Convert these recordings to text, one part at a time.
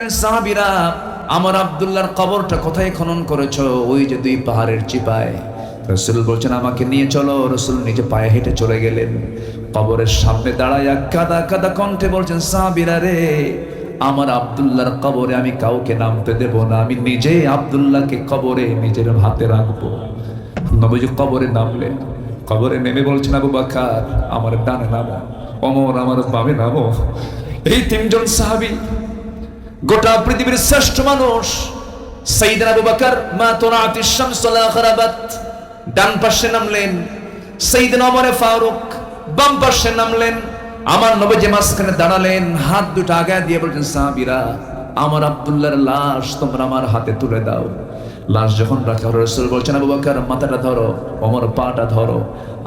সাহাবীরা, আমার আব্দুল্লাহর কবরটা কোথায় খনন করেছো? ওই যে দুই পাহাড়ের চিপায়। রাসূল বলছেন আমাকে নিয়ে চলো। রাসূল নিজে পায়ে হেঁটে চলে গেলেন। কবরের সামনে দাঁড়ায়া কাদা কাদা কণ্ঠে বলছেন, সাহাবীরা রে, আমার আব্দুল্লাহর কবরে আমি কাউকে নামতে দেব না। আমি নিজে আব্দুল্লাহকে কবরে নিজের হাতে রাখবো। নবীজি কবরে নামলেন। কবরে নেমে বলছেন, আবু বকর আমার ডানে নামো, ওমর আমার বামে নামো। এই তিনজন সাহাবী, গোটা পৃথিবীর শ্রেষ্ঠ মানুষ। সাইয়েদনা আবু বকর মা তুরাতিশ শামস লা গরাবাত ডান পাশে নামলেন। সাইয়েদনা ওমর ফারুক বাম পাশে নামলেন। আমার নবীজি মাঝখানে দাঁড়ালেন, হাত দুটো আগায় দিয়ে বলছেন, সাহাবীরা, আমার আব্দুল্লাহর লাশ তোমরা আমার হাতে তুলে দাও। লাশ যখন রাখা হলো, রাসূল বলছেন, আবু বকর মাথাটা ধরো, ওমর পাটা ধরো।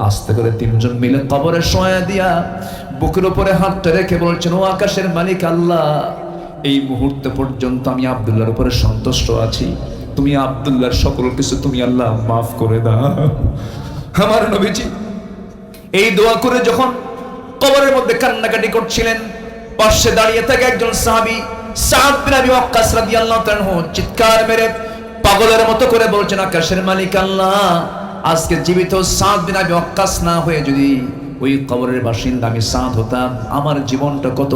আস্তে করে তিনজন মিলে কবরে শোয়া দিয়া বুকের উপরে হাতটা রেখে বলছেন, ও আকাশের মালিক আল্লাহ, এই মুহূর্ত পর্যন্ত আমি আব্দুল্লাহর উপরে সন্তুষ্ট আছি। তুমি আব্দুল্লাহর সকল কিছু তুমি আল্লাহ মাফ করে দাও। আমার নবীজি এই দোয়া করে যখন কবরের মধ্যে কান্নাকাটি করছিলেন, পাশে দাঁড়িয়ে থাকে একজন সাহাবী সাদ বিন আবি ওয়াক্কাস রাদিয়াল্লাহু তাআলা চিৎকার মেরে পাগলের মতো করে বলছেন, আকাশের মালিক আল্লাহ, আজকে জীবিত সাদ বিন আবি ওয়াক্কাস না হয়ে যদি ওই কবরের বাসিন্দা আমি সাদ হতাম, আমার জীবনটা কত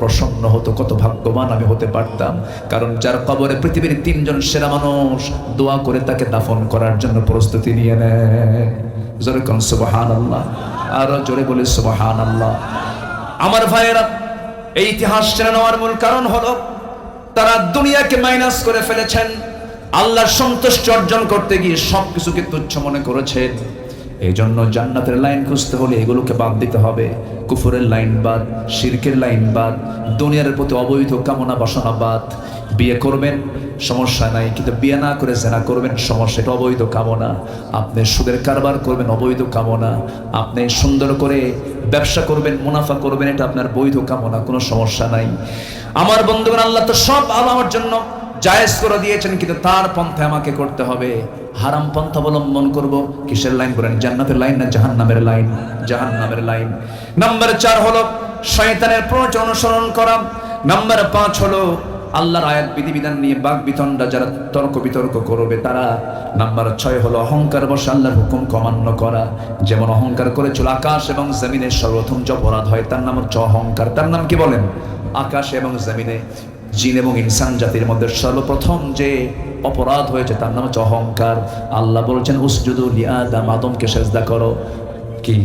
প্রসন্ন হতো, কত ভাগ্যবান আমি হতে পারতাম। কারণ যার কবরে পৃথিবীর তিনজন সেরা মানুষ দোয়া করে তাকে দাফন করার জন্য প্রস্তুতি নিয়ে নেয়। জোরে কোন সুবহানাল্লাহ, আরো জোরে বলি সুবহানাল্লাহ। আমার ভাইয়েরা, এই ইতিহাস জেনে নেওয়ার মূল কারণ হলো তারা দুনিয়াকে মাইনাস করে ফেলেছেন। আল্লাহর সন্তুষ্টি অর্জন করতে গিয়ে সবকিছুকে তুচ্ছ মনে করেছেন। এই জন্য জান্নাতের লাইন খুঁজতে হলে এগুলোকে বাদ দিতে হবে। কুফরের লাইন বাদ, শিরকের লাইন বাদ, দুনিয়ার প্রতি অবৈধ কামনা বাসনা বাদ। বিয়ে করবেন সমস্যা নাই, কিন্তু বিয়ে না করে জেনা করবেন সমস্যা, এটা অবৈধ কামনা। আপনি সুদের কারবার করবেন অবৈধ কামনা। আপনি সুন্দর করে ব্যবসা করবেন, মুনাফা করবেন, এটা আপনার বৈধ কামনা, কোনো সমস্যা নাই। আমার বন্ধুগণ, আল্লাহ তো সব আমার জন্য জায়েজ করে দিয়েছেন, কিন্তু তার পন্থায় আমাকে করতে হবে। হারাম পন্থা অবলম্বন করব, কিসের লাইন বলেন? জান্নাতের লাইন না জাহান্নামের লাইন? জাহান্নামের লাইন। নাম্বার 4 হলো শয়তানের প্রচলন অনুসরণ করা। নাম্বার 5 হলো আল্লাহর আয়াত বিধিবিধান নিয়ে বাক বিতণ্ডা যারা তর্ক বিতর্ক করবে তারা। নাম্বার 6 হলো অহংকার বশে আল্লাহর হুকুম অমান্য করা। যেমন অহংকার করেছিল আকাশ এবং জমিনের সর্বপ্রথম যে অপরাধ হয় তার নাম হচ্ছে অহংকার। তার নাম কি বলেন? আকাশ এবং জমিনে, জিন এবং ইনসান জাতির মধ্যে সর্বপ্রথম যে অপরাধ হয়েছে তার নাম হচ্ছে অহংকার। আল্লাহ বলছেন, উসজুদু লিআদম, আদমকে সেজদা করো। কি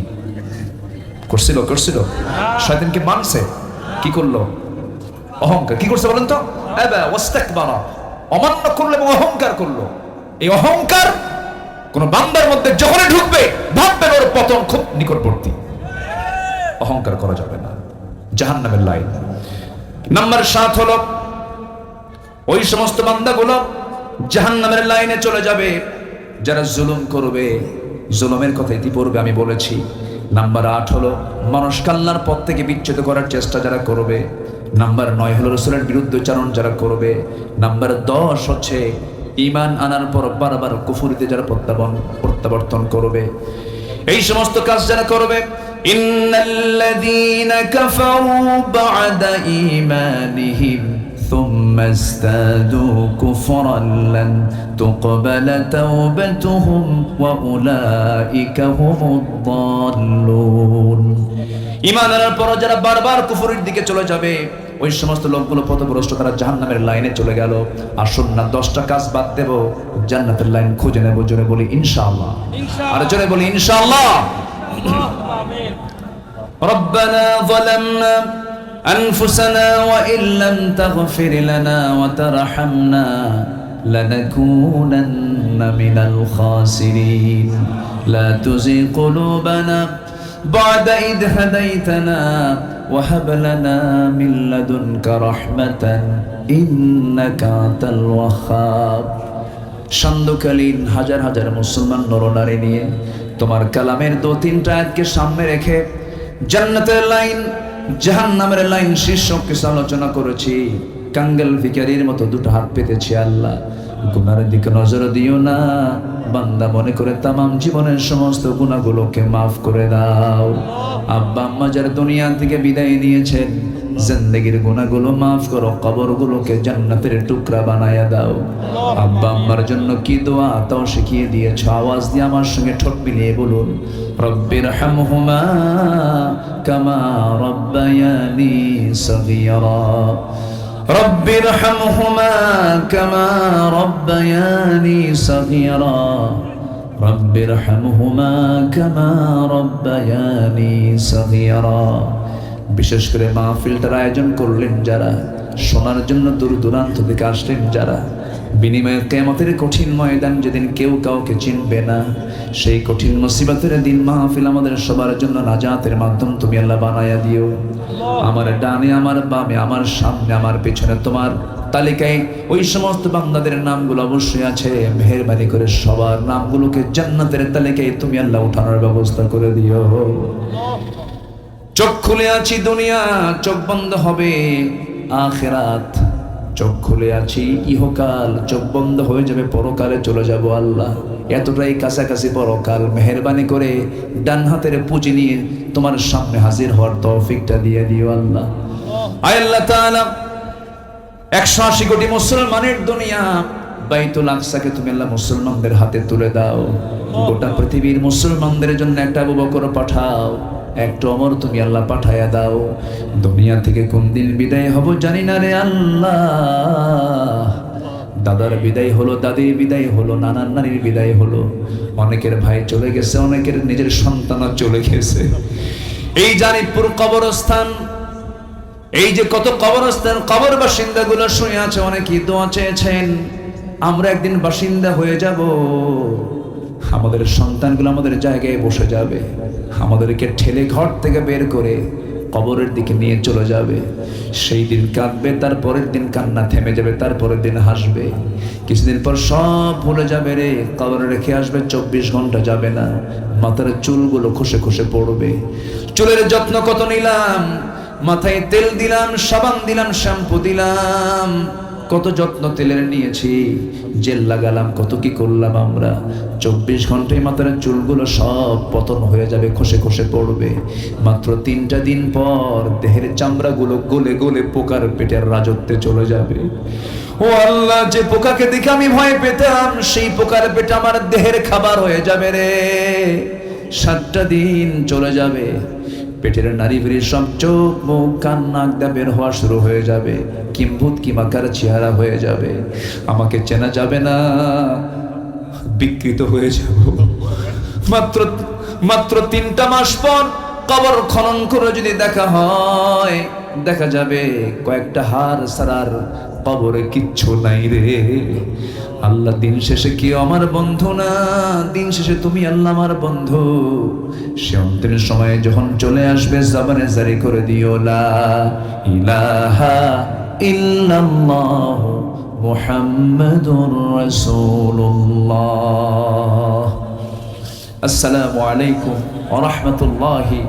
করছিল? শয়তানকে মানছে, কি করলো? অহংকার। কি করছে বলেন তো? আবা ওয়াস্তাকবারা, অমান্য করলো এবং অহংকার করলো। এই অহংকার কোন বান্দার মধ্যে যখনই ঢুকবে ভাববেন ওর পতন খুব নিকটবর্তী। অহংকার করা যাবে না, জাহান্নামের লাইন। নাম্বার 7 হলো ওই সমস্ত বান্দাগুলো জাহান্নামের লাইনে চলে যাবে যারা জুলুম করবে। জুলুমের কথা ইতিপূর্বে আমি বলেছি। নাম্বার 8 হলো মানুষকে আল্লাহর পথ থেকে বিচ্যুত করার চেষ্টা যারা করবে। নাম্বার 9 হলো রাসূলের বিরুদ্ধচারণ যারা করবে। নাম্বার 10 হচ্ছে ঈমান আনার পর বারবার কুফরিতে যারা প্রত্যাবর্তন করবে। এই সমস্ত কাজ যারা করবে, ইন্নাল্লাযীনা কাফারু বা'দা ঈমানিহিম থুম্মা ইসতাদু কুফরান লান তুকবালা তাওবাতুহুম ওয়া উলাইকা হুমুদ দাল্লুন। ঈমান আনার পর যারা বারবার কুফরের দিকে চলে যাবে, ওই সমস্ত লোকগুলো পথভ্রষ্ট, তারা জাহান্নামের লাইনে চলে গেল। আসুন না 10টা কাজ বাদ দেব, জান্নাতের লাইন খুঁজে নেব। জোরে বলি ইনশাআল্লাহ, আর জোরে বলি ইনশাআল্লাহ। আমিন। রব্বানা যালামনা আনফুসানা ওয়া ইল্লাম তাগফির লানা ওয়া তারহামনা লানাকুনান্না মিনাল খাসিরিন। লা তুযিগ কুলুবানা বা'দা ইদ হাদাইতানা ওয়া হাব লানা মিন লাদুনকা রাহমাতান ইন্নাকা আনতাল ওয়াহ্হাব। সান্ধ্যকালীন হাজার হাজার মুসলমান নরনারী নিয়ে তোমার কালামের 2-3টা আয়াতকে সামনে রেখে জান্নাতের লাইন, জাহান্নামের লাইন শীর্ষক কিছু আলোচনা করেছি। কাঙ্গাল ভিখারির মতো দুটো হাত পেতেছি। আল্লাহ, গুনাহের দিকে নজর দিও না। বান্দা মনে করে তামাম জীবনের সমস্ত গুনাহগুলোকে মাফ করে দাও। আব্বা আম্মা যারা দুনিয়া থেকে বিদায় নিয়েছেন, জিন্দেগির গুনাহগুলো মাফ করো, কবরগুলোকে জান্নাতের টুকরা বানায়া দাও। আব্বা আম্মার জন্য কি দোয়া তাও শিখিয়ে দিয়েছ, আওয়াজ দিয়ে আমার সঙ্গে ঠোঁট মিলিয়ে বলুন, রব্বিরহামহুমা কামা রব্বায়ানি সগীরা, রব্বিরহামহুমা কামা রব্বায়ানি সগীরা, রব্বিরহামহুমা কামা রব্বায়ানি সগীরা। বিশেষ করে মাহফিলটার আয়োজন করলেন যারা, শোনার জন্য দূর দূরান্ত থেকে আসলেন যারা, বিনিময়ে কিয়ামতের কঠিন ময়দান যেদিন কেউ কাউকে চিনবে না, সেই কঠিন মুসিবতের দিন মাহফিল আমাদের সবার জন্য নাজাতের মাধ্যম তুমি আল্লাহ বানায়া দিও। আমার ডানে, আমার বামে, আমার সামনে, আমার পেছনে তোমার তালিকায় ওই সমস্ত বান্দাদের নামগুলো অবশ্যই আছে। মেহেরবানি করে সবার নামগুলোকে জান্নাতের তালিকায় তুমি আল্লাহ উঠানোর ব্যবস্থা করে দিও। চোখ খুলে আছি দুনিয়া, চোখ বন্ধ হবে আখিরাত। চোখ খুলে আছি ইহকাল, চোখ বন্ধ হয়ে যাবে পরকালে চলে যাব আল্লাহ। এতটাই কাছাকাছি পরকাল, মেহেরবানি করে ডান হাতের পুঁজি নিয়ে তোমার সামনে হাজির হওয়ার তৌফিকটা দিয়ে দিও আল্লাহ। আয় আল্লাহ তাআলা, 180 কোটি মুসলমানের দুনিয়া বাইতুল আকসাকে তুমি আল্লাহ মুসলমানদের হাতে তুলে দাও। গোটা পৃথিবীর মুসলমানদের জন্য একটা আবু বকর পাঠাও, একটা ওমর তুমি আল্লাহ পাঠায়া দাও। দুনিয়া থেকে কোন দিন বিদায় হব জানি না রে আল্লাহ। দাদার বিদায় হলো, দাদির বিদায় হলো, নানার নানির বিদায় হলো, অনেকের ভাই চলে গেছে, অনেকের নিজের সন্তানও চলে গেছে। এই জানিপুর কবরস্থান, এই যে কত কবরস্থান, কবর বাসিন্দাগুলো শুয়ে আছে, অনেকেই দোয়া চেয়েছেন আমরা একদিন বাসিন্দা হয়ে যাব, আমাদের সন্তানগুলো আমাদের জায়গায় বসে যাবে, আমাদেরকে ঠেলে ঘর থেকে বের করে কবরের দিকে নিয়ে চলে যাবে। সেই দিন কাঁদবে, তারপরের দিন কান্না থেমে যাবে, তারপরের দিন হাসবে। কিছুদিন পর সব ভুলে যাবে রে, কবরে রেখে আসবে, 24 ঘন্টা যাবে না, মাথার চুলগুলো খসে খসে পড়বে। চুলের যত্ন কত নিলাম, মাথায় তেল দিলাম, সাবান দিলাম, শ্যাম্পু দিলাম, কত যত্ন তেলের নিয়েছি, জেল লাগালাম, কত কি করলাম আমরা। 24 ঘন্টায় মাথার চুলগুলো সব পতন হয়ে যাবে, খসে খসে পড়বে। মাত্র 3টা দিন পর দেহের চামড়াগুলো গলে গলে পোকার পেটের রাজত্বে চলে যাবে। ও আল্লাহ, যে পোকাকে দেখে আমি ভয় পেতাম, সেই পোকার পেট আমার দেহের খাবার হয়ে যাবে রে। 7টা দিন চলে যাবে, পেটের নারী ভেরি সব চোখ মুখ কান নাক দিয়ে বের হওয়া শুরু হয়ে যাবে, কিম্ভূত কিমাকার চেহারা হয়ে যাবে, আমাকে চেনা যাবে না, বিকৃত হয়ে যাব। মাত্র 3টা মাস পর কবর খনন করে যদি দেখা হয়, দেখা যাবে কয়েকটা হাড় ছাড়ার কবরে কিচ্ছু নাই রে। আল্লাহ, দিন শেষে কেউ আমার বন্ধু না, দিন শেষে তুমি আল্লাহ আমার বন্ধু। সে অন্তিম সময়ে যখন চলে আসবে, জবানে জারি করে দিও লা ইলাহা ইল্লাল্লাহ মুহাম্মাদুর রাসূলুল্লাহ। আসসালামু আলাইকুম ওয়া রাহমাতুল্লাহি।